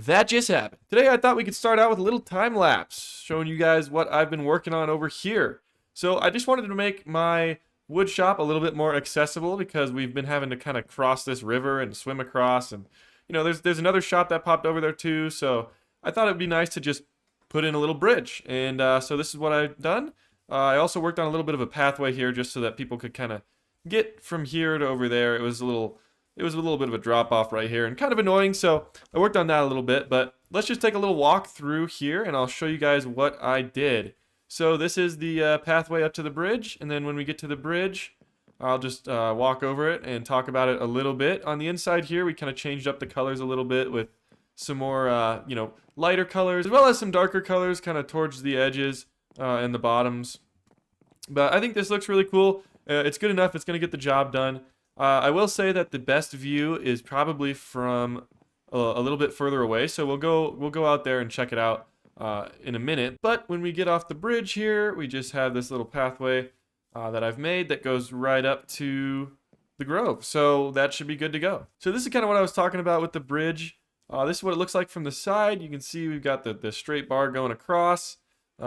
that just happened. Today I thought we could start out with a little time lapse, showing you guys what I've been working on over here. So I just wanted to make my wood shop a little bit more accessible because we've been having to kind of cross this river and swim across, and you know, there's another shop that popped over there too, so I thought it'd be nice to just put in a little bridge, and so this is what I've done. I also worked on a little bit of a pathway here just so that people could kind of get from here to over there. It was a little bit of a drop off right here and kind of annoying, so I worked on that a little bit. But let's just take a little walk through here and I'll show you guys what I did. So this is the pathway up to the bridge, and then when we get to the bridge, I'll just walk over it and talk about it a little bit. On the inside here, we kind of changed up the colors a little bit with some more, you know, lighter colors, as well as some darker colors kind of towards the edges and the bottoms. But I think this looks really cool. It's good enough. It's going to get the job done. I will say that the best view is probably from a little bit further away, so we'll go out there and check it out in a minute. But when we get off the bridge here, we just have this little pathway that I've made that goes right up to the grove, so that should be good to go. So this is kind of what I was talking about with the bridge. This is what it looks like from the side. You can see we've got the straight bar going across,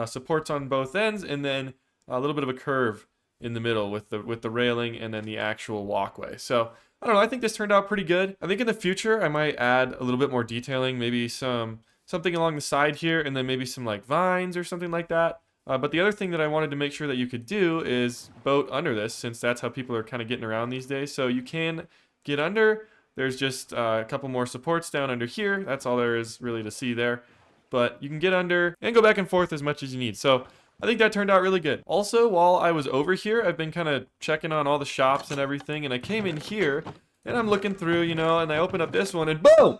supports on both ends, and then a little bit of a curve in the middle with the railing and then the actual walkway. So I don't know, I think this turned out pretty good. I think in the future I might add a little bit more detailing, maybe something along the side here, and then maybe some like vines or something like that. But the other thing that I wanted to make sure that you could do is boat under this, since that's how people are kind of getting around these days. So you can get under. There's just a couple more supports down under here. That's all there is really to see there. But you can get under and go back and forth as much as you need. So I think that turned out really good. Also, while I was over here, I've been kind of checking on all the shops and everything, and I came in here and I'm looking through, you know, and I open up this one and boom!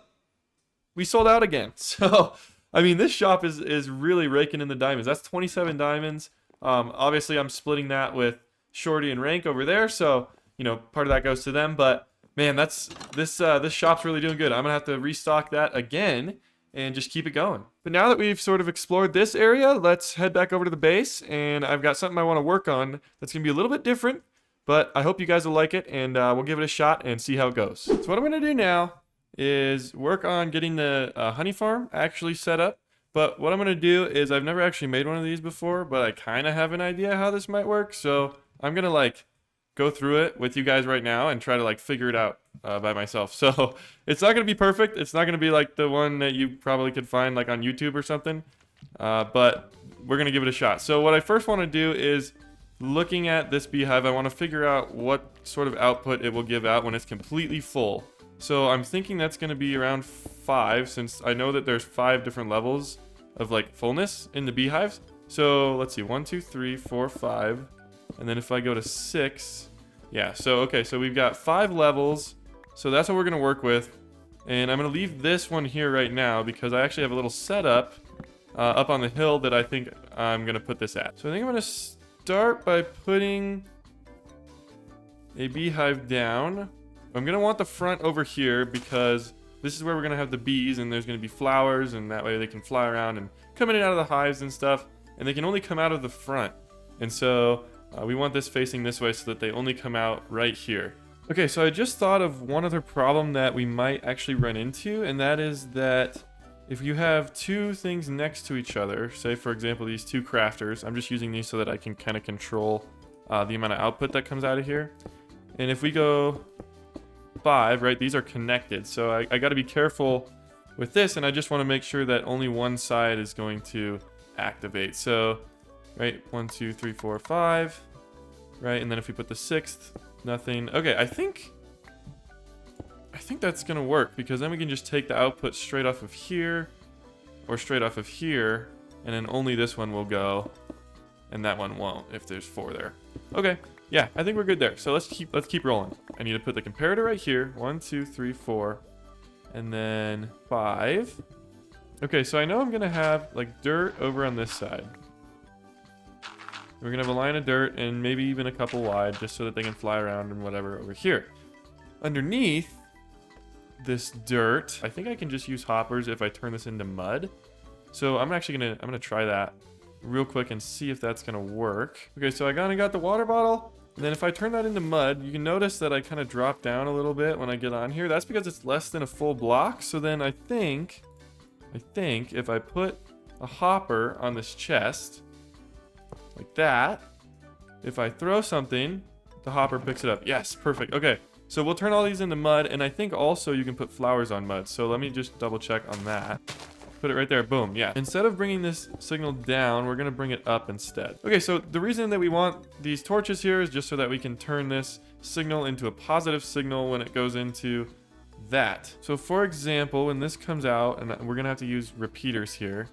We sold out again. So, I mean, this shop is really raking in the diamonds. That's 27 diamonds. Obviously, I'm splitting that with Shorty and Rank over there, so, you know, part of that goes to them, but man, this shop's really doing good. I'm gonna have to restock that again and just keep it going. But now that we've sort of explored this area, let's head back over to the base, and I've got something I want to work on that's going to be a little bit different, but I hope you guys will like it, and we'll give it a shot and see how it goes. So what I'm going to do now is work on getting the honey farm actually set up. But what I'm going to do is, I've never actually made one of these before, but I kind of have an idea how this might work, so I'm going to like go through it with you guys right now and try to like figure it out by myself. So it's not going to be perfect. It's not going to be like the one that you probably could find like on YouTube or something, but we're going to give it a shot. So what I first want to do is, looking at this beehive, I want to figure out what sort of output it will give out when it's completely full. So I'm thinking that's going to be around 5, since I know that there's 5 different levels of like fullness in the beehives. So let's see, 1 2 3 4 5, and then if I go to 6, yeah, so okay, so we've got 5 levels, so that's what we're going to work with. And I'm going to leave this one here right now because I actually have a little setup up on the hill that I think I'm going to put this at. So I think I'm going to start by putting a beehive down. I'm going to want the front over here because this is where we're going to have the bees, and there's going to be flowers, and that way they can fly around and come in and out of the hives and stuff, and they can only come out of the front. And so we want this facing this way so that they only come out right here. Okay, so I just thought of one other problem that we might actually run into, and that is that if you have 2 things next to each other, say for example these 2 crafters, I'm just using these so that I can kind of control the amount of output that comes out of here. And if we go 5, right, these are connected, so I got to be careful with this, and I just want to make sure that only one side is going to activate. So right, 1 2 3 4 5, right, and then if we put the 6th, nothing. Okay, I think that's gonna work, because then we can just take the output straight off of here or straight off of here, and then only this one will go and that one won't if there's 4 there. Okay, yeah, I think we're good there. So let's keep rolling. I need to put the comparator right here. 1 2 3 4, and then 5. Okay, so I know I'm gonna have like dirt over on this side. We're gonna have a line of dirt and maybe even a couple wide, just so that they can fly around and whatever over here. Underneath this dirt, I think I can just use hoppers if I turn this into mud. So I'm gonna try that real quick and see if that's gonna work. Okay, so I kinda got the water bottle, and then if I turn that into mud, you can notice that I kind of drop down a little bit when I get on here. That's because it's less than a full block. So then I think I think if I put a hopper on this chest, like that, if I throw something, the hopper picks it up. Yes, perfect. Okay, so we'll turn all these into mud, and I think also you can put flowers on mud. So let me just double check on that. Put it right there, boom, yeah. Instead of bringing this signal down, we're gonna bring it up instead. Okay, so the reason that we want these torches here is just so that we can turn this signal into a positive signal when it goes into that. So for example, when this comes out, and we're gonna have to use repeaters here,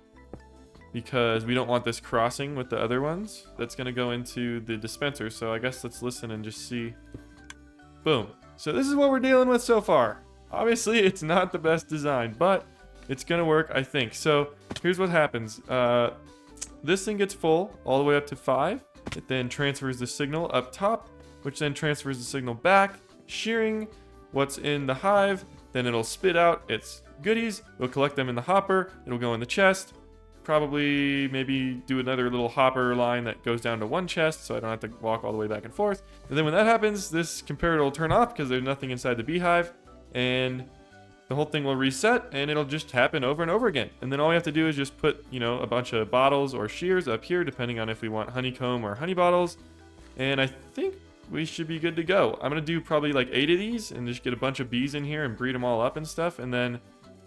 because we don't want this crossing with the other ones. That's gonna go into the dispenser, so I guess let's listen and just see. Boom. So this is what we're dealing with so far. Obviously, it's not the best design, but it's gonna work, I think. So here's what happens. This thing gets full all the way up to 5. It then transfers the signal up top, which then transfers the signal back, shearing what's in the hive. Then it'll spit out its goodies. We'll collect them in the hopper. It'll go in the chest. Probably maybe do another little hopper line that goes down to one chest, so I don't have to walk all the way back and forth. And then when that happens, this comparator will turn off because there's nothing inside the beehive, and the whole thing will reset, and it'll just happen over and over again. And then all we have to do is just put, you know, a bunch of bottles or shears up here, depending on if we want honeycomb or honey bottles. And I think we should be good to go. I'm gonna do probably like 8 of these and just get a bunch of bees in here and breed them all up and stuff. And then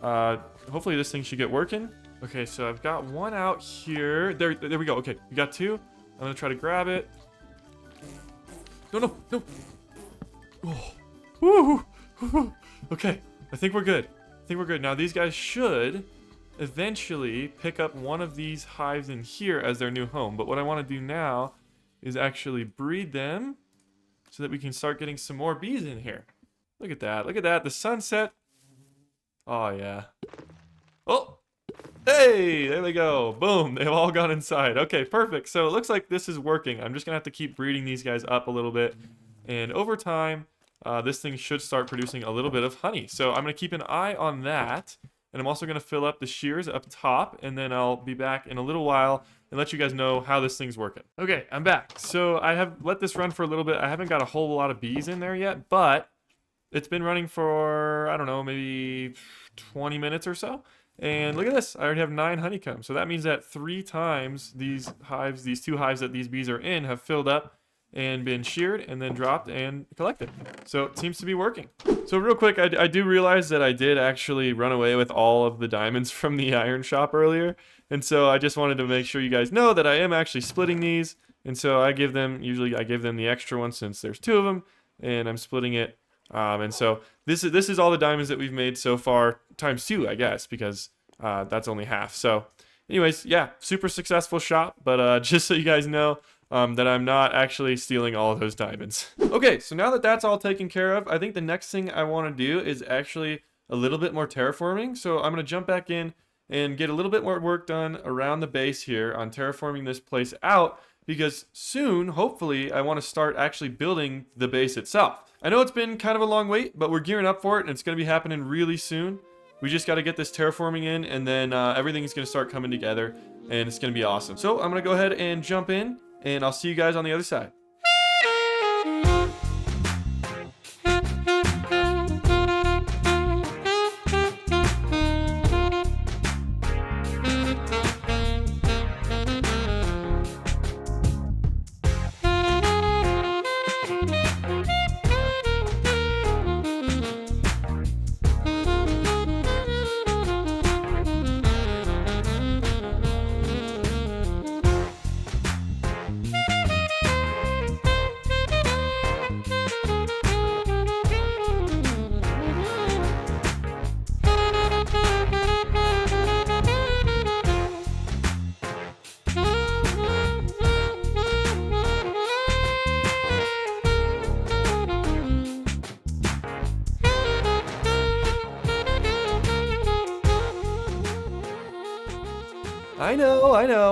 hopefully this thing should get working. Okay, so I've got one out here. There we go. Okay, we got 2. I'm gonna try to grab it. No. Oh. Woo. Okay, I think we're good. Now these guys should eventually pick up one of these hives in here as their new home. But what I want to do now is actually breed them so that we can start getting some more bees in here. Look at that. The sunset. Oh, yeah. Oh. Hey, there they go. Boom, they've all gone inside. Okay, perfect. So it looks like this is working. I'm just gonna have to keep breeding these guys up a little bit, and over time this thing should start producing a little bit of honey. So I'm gonna keep an eye on that, and I'm also gonna fill up the shears up top, and then I'll be back in a little while and let you guys know how this thing's working. Okay, I'm back. So I have let this run for a little bit. I haven't got a whole lot of bees in there yet, but it's been running for, I don't know, maybe 20 minutes or so. And look at this, I already have 9 honeycombs. So that means that 3 times these hives, these 2 hives that these bees are in, have filled up and been sheared and then dropped and collected. So it seems to be working. So real quick, I do realize that I did actually run away with all of the diamonds from the iron shop earlier. And so I just wanted to make sure you guys know that I am actually splitting these. And so I give them, usually I give them the extra one since there's 2 of them, and I'm splitting it. And so this is all the diamonds that we've made so far, times 2, I guess, because that's only half. So anyways, yeah, super successful shop, but just so you guys know that I'm not actually stealing all of those diamonds. Okay, so now that that's all taken care of, I think the next thing I want to do is actually a little bit more terraforming. So I'm going to jump back in and get a little bit more work done around the base here on terraforming this place out, because soon, hopefully, I want to start actually building the base itself. I know it's been kind of a long wait, but we're gearing up for it, and it's going to be happening really soon. We just got to get this terraforming in, and then everything's going to start coming together, and it's going to be awesome. So I'm going to go ahead and jump in, and I'll see you guys on the other side.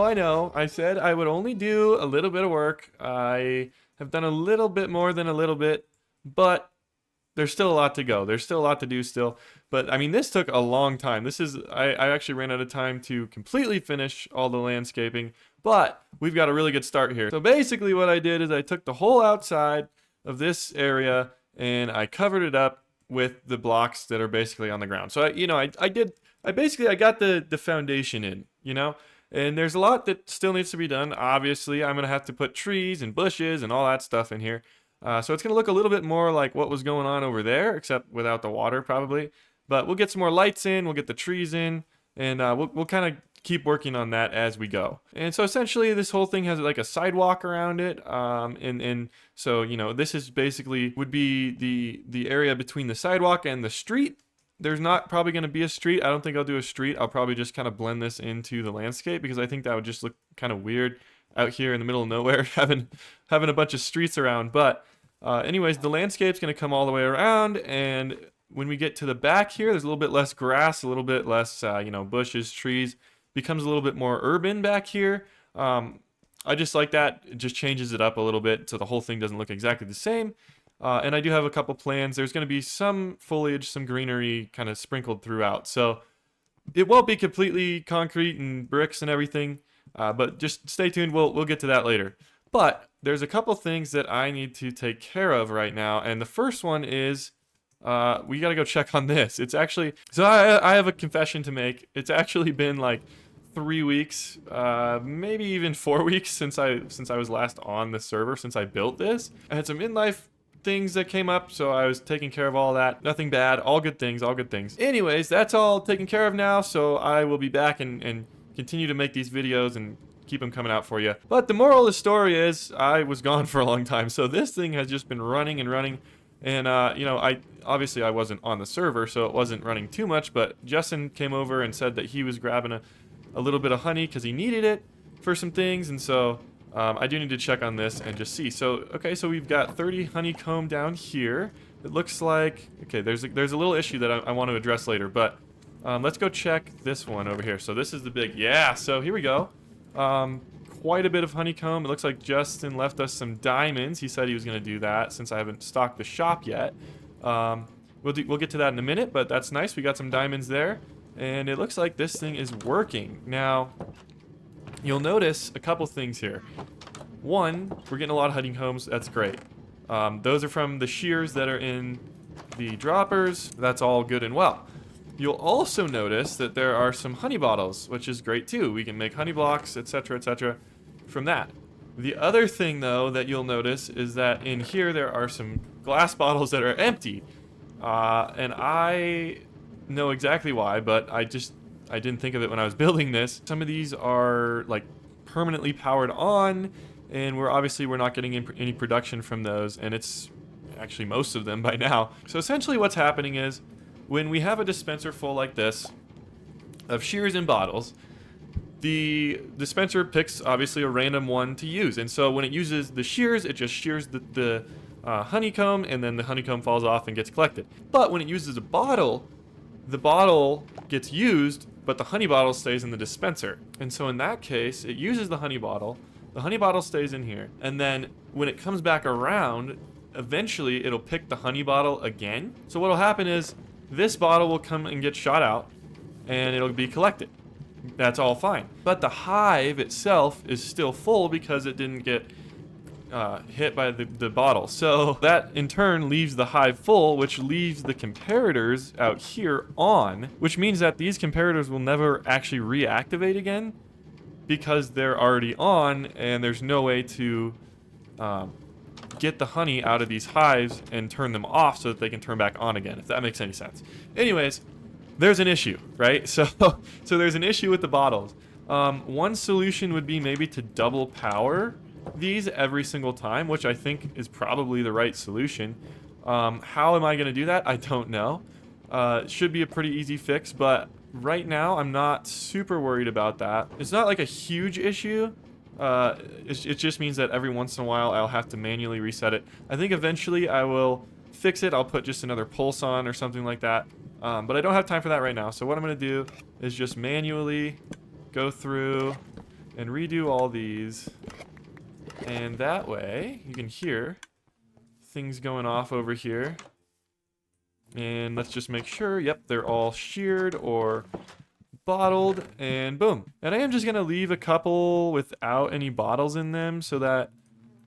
I know. I said I would only do a little bit of work. I have done a little bit more than a little bit, but there's still a lot to go. There's still a lot to do still. But I mean, this took a long time. I actually ran out of time to completely finish all the landscaping, but we've got a really good start here. So basically what I did is I took the whole outside of this area and I covered it up with the blocks that are basically on the ground. So I did I got the foundation in, you know? And there's a lot that still needs to be done. Obviously, I'm going to have to put trees and bushes and all that stuff in here. So it's going to look a little bit more like what was going on over there, except without the water probably. But we'll get some more lights in, we'll get the trees in, and we'll kind of keep working on that as we go. And so essentially this whole thing has like a sidewalk around it. And so, you know, this is basically would be the area between the sidewalk and the street. There's not probably going to be a street. I don't think I'll do a street. I'll probably just kind of blend this into the landscape because I think that would just look kind of weird out here in the middle of nowhere having a bunch of streets around. But anyways, the landscape's going to come all the way around, and when we get to the back here, there's a little bit less grass, a little bit less you know, bushes, trees. Becomes a little bit more urban back here. I just like that. It just changes it up a little bit so the whole thing doesn't look exactly the same. And I do have a couple plans. There's going to be some foliage, some greenery kind of sprinkled throughout. So it won't be completely concrete and bricks and everything, but just stay tuned. We'll get to that later. But there's a couple things that I need to take care of right now. And the first one is we got to go check on this. It's actually, so I have a confession to make. It's actually been like 3 weeks, maybe even 4 weeks since I was last on the server, since I built this. I had some in-life things that came up, so I was taking care of all that. Nothing bad, all good things, all good things. Anyways, that's all taken care of now, so I will be back and continue to make these videos and keep them coming out for you. But the moral of the story is I was gone for a long time, so this thing has just been running and running. And you know, I wasn't on the server, so it wasn't running too much, but Justin came over and said that he was grabbing a little bit of honey because he needed it for some things, and so I do need to check on this and just see. So, okay, so we've got 30 honeycomb down here. It looks like, okay, there's a little issue that I want to address later, but let's go check this one over here. So this is the big, yeah, so here we go. Quite a bit of honeycomb. It looks like Justin left us some diamonds. He said he was going to do that since I haven't stocked the shop yet. We'll get to that in a minute, but that's nice. We got some diamonds there, and it looks like this thing is working. Now, you'll notice a couple things here. One, we're getting a lot of honeycombs. That's great. Those are from the shears that are in the droppers. That's all good and well. You'll also notice that there are some honey bottles, which is great too. We can make honey blocks, etc., from that. The other thing, though, that you'll notice is that in here there are some glass bottles that are empty. And I know exactly why, but I didn't think of it when I was building this. Some of these are like permanently powered on, and we're not getting any production from those, and it's actually most of them by now. So essentially what's happening is when we have a dispenser full like this of shears and bottles, the dispenser picks obviously a random one to use, and so when it uses the shears, it just shears the honeycomb, and then the honeycomb falls off and gets collected. But when it uses a bottle, the bottle gets used, but the honey bottle stays in the dispenser. And so in that case, it uses the honey bottle stays in here, and then when it comes back around, eventually it'll pick the honey bottle again. So what'll happen is this bottle will come and get shot out, and it'll be collected. That's all fine. But the hive itself is still full because it didn't get hit by the bottle. So that in turn leaves the hive full, which leaves the comparators out here on, which means that these comparators will never actually reactivate again because they're already on, and there's no way to get the honey out of these hives and turn them off so that they can turn back on again, if that makes any sense. Anyways, there's an issue, right? So there's an issue with the bottles. One solution would be maybe to double power these every single time, which I think is probably the right solution. How am I going to do that? I don't know. It should be a pretty easy fix, but right now I'm not super worried about that. It's not like a huge issue. It just means that every once in a while I'll have to manually reset it. I think eventually I will fix it. I'll put just another pulse on or something like that. But I don't have time for that right now. So what I'm going to do is just manually go through and redo all these. And that way you can hear things going off over here. And let's just make sure, yep, they're all sheared or bottled, and boom. And I am just going to leave a couple without any bottles in them so that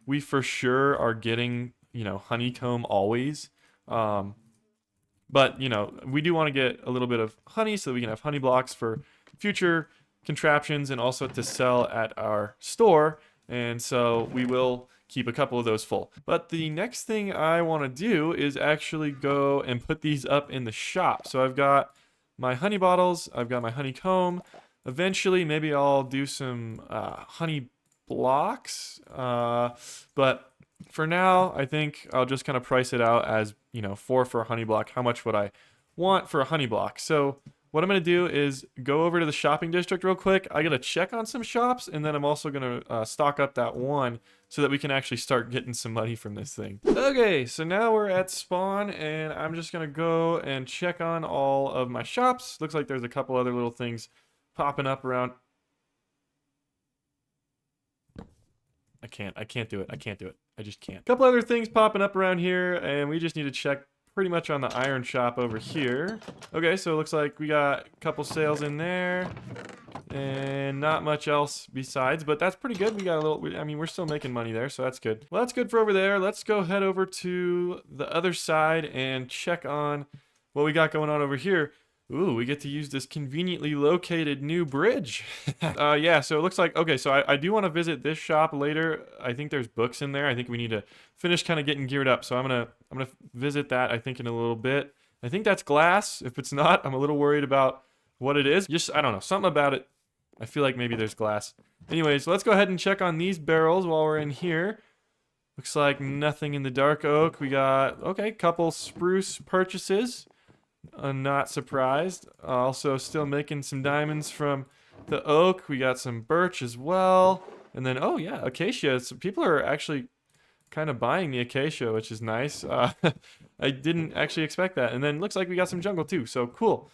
we for sure are getting, you know, honeycomb always. But But, you know, we do want to get a little bit of honey so we can have honey blocks for future contraptions and also to sell at our store. And so we will keep a couple of those full. But the next thing I want to do is actually go and put these up in the shop. So I've got my honey bottles, I've got my honeycomb. Eventually, maybe I'll do some honey blocks. But for now, I think I'll just kind of price it out as, you know, 4 for a honey block. How much would I want for a honey block? So what I'm going to do is go over to the shopping district real quick. I got to check on some shops, and then I'm also going to stock up that one so that we can actually start getting some money from this thing. Okay, so now we're at spawn, and I'm just going to go and check on all of my shops. Looks like there's a couple other little things popping up around. I can't do it. I just can't. A couple other things popping up around here, and we just need to check pretty much on the iron shop over here. Okay, so it looks like we got a couple sales in there and not much else besides, but that's pretty good. We got a little, I mean, we're still making money there, so that's good. Well, that's good for over there. Let's go head over to the other side and check on what we got going on over here. Ooh, we get to use this conveniently located new bridge. Yeah, so it looks like, okay, so I do want to visit this shop later. I think there's books in there. I think we need to finish kind of getting geared up. So I'm gonna visit that, I think, in a little bit. I think that's glass. If it's not, I'm a little worried about what it is. Just, I don't know, something about it. I feel like maybe there's glass. Anyways, let's go ahead and check on these barrels while we're in here. Looks like nothing in the dark oak. We got, okay, couple spruce purchases. Not surprised. Also still making some diamonds from the oak. We got some birch as well. And then, oh yeah, acacia. So people are actually kind of buying the acacia, which is nice. I didn't actually expect that. And then looks like we got some jungle too. So cool.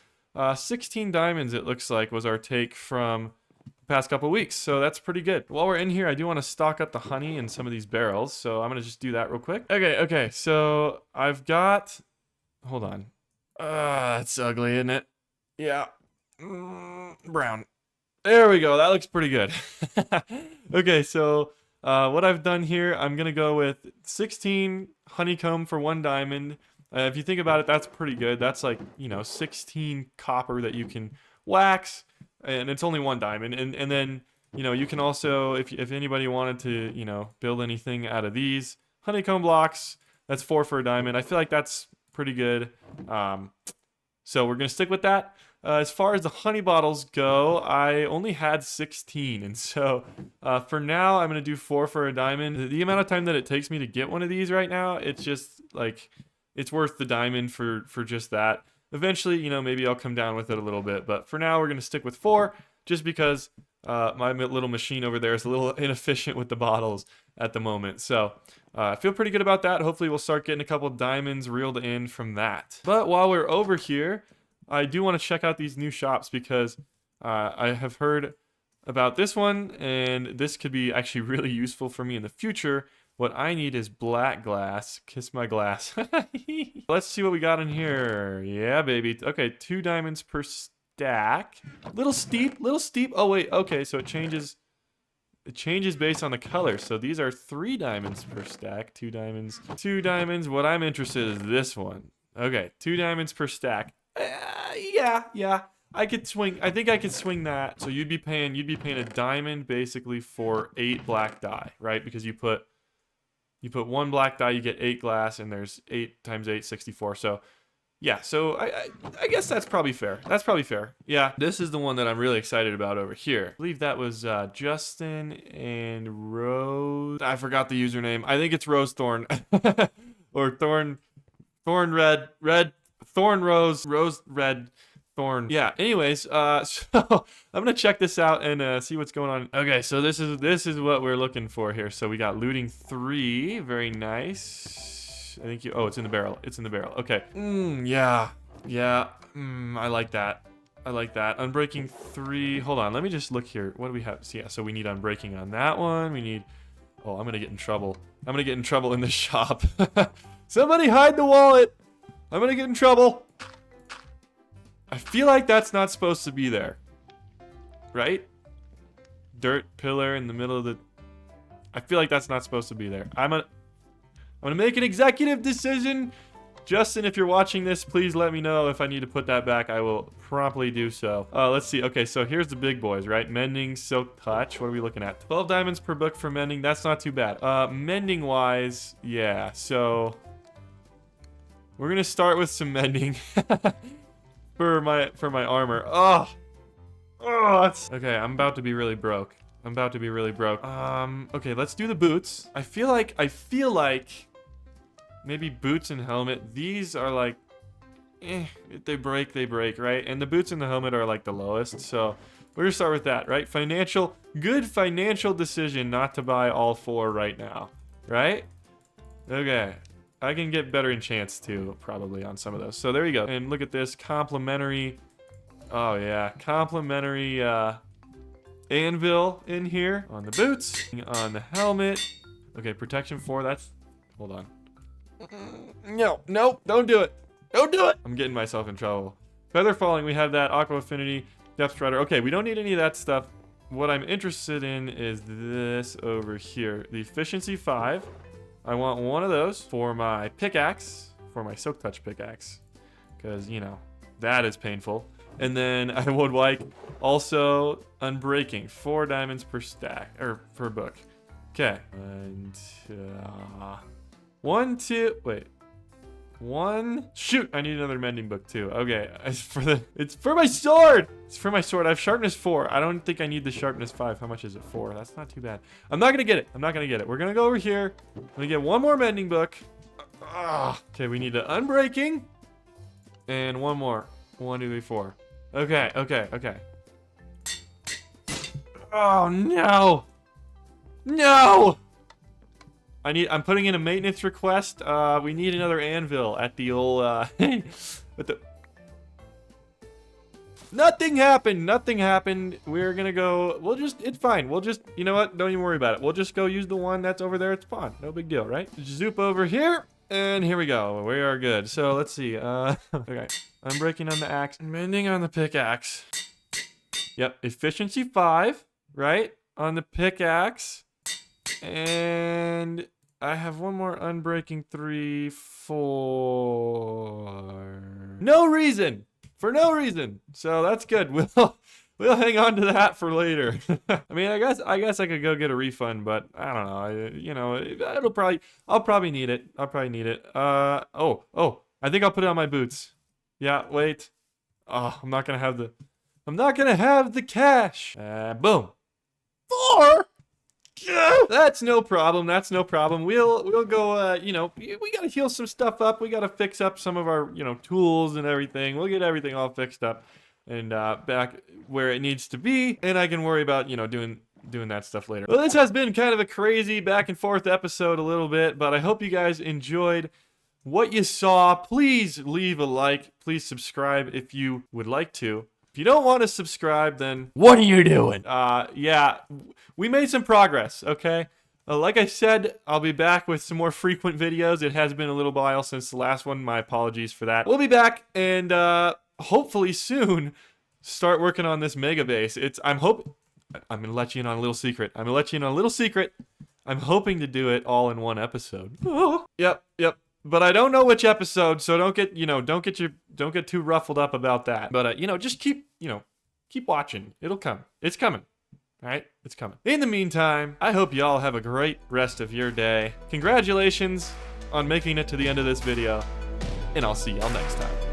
16 diamonds, it looks like, was our take from the past couple weeks. So that's pretty good. While we're in here, I do want to stock up the honey in some of these barrels. So I'm going to just do that real quick. Okay. So I've got, hold on. It's ugly, isn't it? Yeah. Brown. There we go. That looks pretty good. Okay, so what I've done here, I'm going to go with 16 honeycomb for 1 diamond. If you think about it, that's pretty good. That's like, you know, 16 copper that you can wax, and it's only 1 diamond. And then, you know, you can also, if anybody wanted to, you know, build anything out of these honeycomb blocks, that's 4 for a diamond. I feel like that's pretty good. So we're gonna stick with that. As far as the honey bottles go, I only had 16, and so for now I'm gonna do 4 for a diamond. The amount of time that it takes me to get one of these right now, it's just like, it's worth the diamond for just that. Eventually, you know, maybe I'll come down with it a little bit, but for now we're gonna stick with 4 just because my little machine over there is a little inefficient with the bottles at the moment. So I feel pretty good about that. Hopefully we'll start getting a couple diamonds reeled in from that. But while we're over here, I do want to check out these new shops because I have heard about this one, and this could be actually really useful for me in the future. What I need is black glass. Kiss my glass. Let's see what we got in here. Yeah, baby. Okay, 2 diamonds per stack. Little steep. Oh wait, okay, so it changes based on the color. So these are 3 diamonds per stack. 2 diamonds. What I'm interested in is this one. Okay, 2 diamonds per stack. Yeah. I think I could swing that. So you'd be paying a diamond basically for 8 black dye, right? Because you put 1 black dye, you get 8 glass, and there's 8 times 8, 64. So yeah, so I guess that's probably fair. Yeah, this is the one that I'm really excited about over here. I believe that was Justin and Rose. I forgot the username. I think it's Rose Thorn. Or Thorn Red, Thorn Rose Red Thorn. Yeah, anyways, so I'm gonna check this out and see what's going on. Okay, so this is what we're looking for here. So we got looting 3, very nice. I think it's in the barrel. Okay. Yeah. I like that. Unbreaking 3. Hold on, let me just look here. What do we have? So, yeah, so we need unbreaking on that one. We need, I'm gonna get in trouble. In the shop. Somebody hide the wallet. I'm gonna get in trouble. I feel like that's not supposed to be there. Right? Dirt pillar in the middle of the, I feel like that's not supposed to be there. I'm gonna make an executive decision Justin, if you're watching this, please let me know if I need to put that back. I will promptly do so. Let's see. Okay, so here's the big boys, right? Mending, silk touch. What are we looking at? 12 diamonds per book for mending. That's not too bad. Mending wise, yeah. So we're gonna start with some mending for my armor. Oh, that's okay. I'm about to be really broke. Okay, let's do the boots. I feel like maybe boots and helmet. These are like, if they break, right? And the boots and the helmet are like the lowest. So we're gonna start with that, right? Good financial decision not to buy all 4 right now, right? Okay. I can get better enchants too, probably on some of those. So there you go. And look at this complimentary. Oh yeah, complimentary anvil in here on the boots, on the helmet. Okay, protection 4. That's. Hold on. No, don't do it. Don't do it. I'm getting myself in trouble. Feather falling. We have that aqua affinity, depth strider. Okay, we don't need any of that stuff. What I'm interested in is this over here. The efficiency 5. I want one of those for my pickaxe, for my silk touch pickaxe, because you know that is painful. And then I would like also unbreaking, 4 diamonds per stack or per book. Okay, and 1, 2. Wait, 1. Shoot, I need another mending book too. Okay, it's for my sword. It's for my sword. I have sharpness 4. I don't think I need the sharpness 5. How much is it? 4. That's not too bad. I'm not gonna get it. We're gonna go over here. I'm gonna get one more mending book. Okay, we need an unbreaking and one more. 1, 2, 3, 4. Okay. Oh no! No! I'm putting in a maintenance request. We need another anvil at the old Nothing happened. We're gonna go. It's fine. You know what? Don't even worry about it. We'll just go use the one that's over there at spawn. No big deal, right? Zoop over here. And here we go. We are good. So let's see. Okay. I'm breaking on the axe. Mending on the pickaxe. Yep. Efficiency 5, right? On the pickaxe. And I have one more unbreaking 3, 4. No reason. For no reason. So that's good. We'll hang on to that for later. I mean, I guess I could go get a refund, but I don't know. You know, I'll probably need it. Oh, I think I'll put it on my boots. Yeah, wait. Oh, I'm not gonna have the cash. Boom. 4. That's no problem. We'll go. You know, we gotta heal some stuff up. We gotta fix up some of our, you know, tools and everything. We'll get everything all fixed up and back where it needs to be, and I can worry about, you know, doing that stuff later. Well, this has been kind of a crazy back and forth episode a little bit, but I hope you guys enjoyed what you saw. Please leave a like. Please subscribe if you would like to. If you don't want to subscribe, then what are you doing? Yeah, we made some progress, okay? Like I said, I'll be back with some more frequent videos. It has been a little while since the last one. My apologies for that. We'll be back, and hopefully soon start working on this mega base. I'm gonna let you in on a little secret. I'm hoping to do it all in one episode. Yep. But I don't know which episode, so don't get too ruffled up about that. But you know, just keep watching. It'll come. It's coming. All right, it's coming. In the meantime, I hope y'all have a great rest of your day. Congratulations on making it to the end of this video, and I'll see y'all next time.